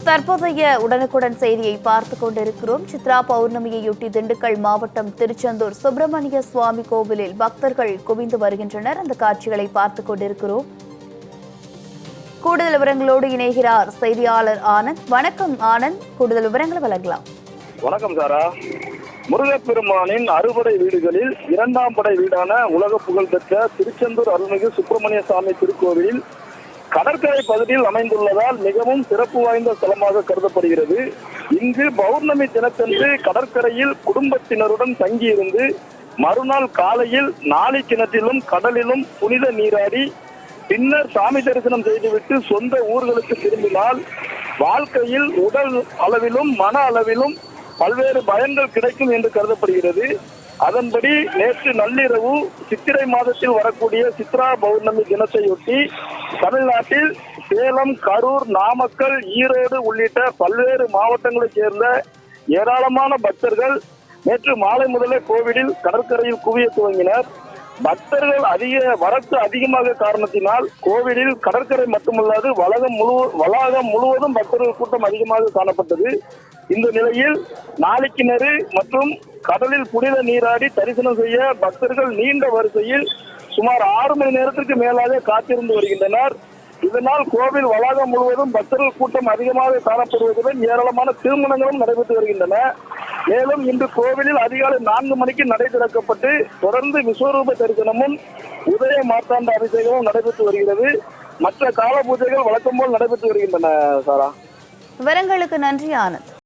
தற்போதைய உடனுக்குடன் செய்தியை பார்த்துக் கொண்டிருக்கிறோம். சித்ரா பௌர்ணமியையொட்டி திண்டுக்கல் மாவட்டம் திருச்செந்தூர் சுப்பிரமணிய சுவாமி கோவிலில் பக்தர்கள் குவிந்து வருகின்றனர். அந்த காட்சிகளை பார்த்துக் கொண்டிருக்கிறோம். கூடுதல் விவரங்களோடு இணைகிறார் செய்தியாளர் ஆனந்த். வணக்கம் ஆனந்த், கூடுதல் விவரங்களை வழங்கலாம். வணக்கம் சாரா. முருகப்பெருமானின் அறுபடை வீடுகளில் இரண்டாம் படை வீடான உலக புகழ்பெற்ற திருச்செந்தூர் அருள்மிகு சுப்பிரமணிய சுவாமி திருக்கோவிலில் கடற்கரை பகுதியில் அமைந்துள்ளதால் மிகவும் சிறப்பு வாய்ந்த ஸ்தலமாக கருதப்படுகிறது. இங்கு பௌர்ணமி தினத்தன்று கடற்கரையில் குடும்பத்தினருடன் தங்கியிருந்து மறுநாள் காலையில் நாளை கிணற்றிலும் கடலிலும் புனித நீராடி பின்னர் சாமி தரிசனம் செய்துவிட்டு சொந்த ஊர்களுக்கு திரும்பினால் வாழ்க்கையில் உடல் அளவிலும் மன அளவிலும் பல்வேறு பயன்கள் கிடைக்கும் என்று கருதப்படுகிறது. அதன்படி நேற்று நள்ளிரவு சித்திரை மாதத்தில் வரக்கூடிய சித்ரா பௌர்ணமி தினத்தையொட்டி தமிழ்நாட்டில் சேலம், கரூர், நாமக்கல், ஈரோடு உள்ளிட்ட பல்வேறு மாவட்டங்களைச் சேர்ந்த ஏராளமான பக்தர்கள் நேற்று மாலை முதலே கோவிலில் கடற்கரையில் குவிய துவங்கினர். பக்தர்கள் வரத்து அதிகமாக காரணத்தினால் கோவிலில் கடற்கரை மட்டுமல்லாது வளாகம் முழுவதும் பக்தர்கள் கூட்டம் அதிகமாக காணப்பட்டது. இந்த நிலையில் நாளிக்கிணறு மற்றும் கடலில் புனித நீராடி தரிசனம் செய்ய பக்தர்கள் நீண்ட வரிசையில் சுமார் 6 மணி நேரத்திற்கு மேலாக காத்திருந்து வருகின்றனர். இதனால் கோவில் வளாகம் முழுவதும் பக்தர்கள் கூட்டம் அதிகமாக காணப்படுவதுடன் ஏராளமான திருமணங்களும் நடைபெற்று வருகின்றன. மேலும் இன்று கோவிலில் அதிகாலை 4 மணிக்கு நடை திறக்கப்பட்டு தொடர்ந்து விஸ்வரூப தரிசனமும் உதய மார்த்தாண்ட அபிஷேகமும் நடைபெற்று வருகிறது. மற்ற கால பூஜைகள் வழக்கம் போல் நடைபெற்று வருகின்றன. சாரா, விவரங்களுக்கு நன்றி ஆனந்த்.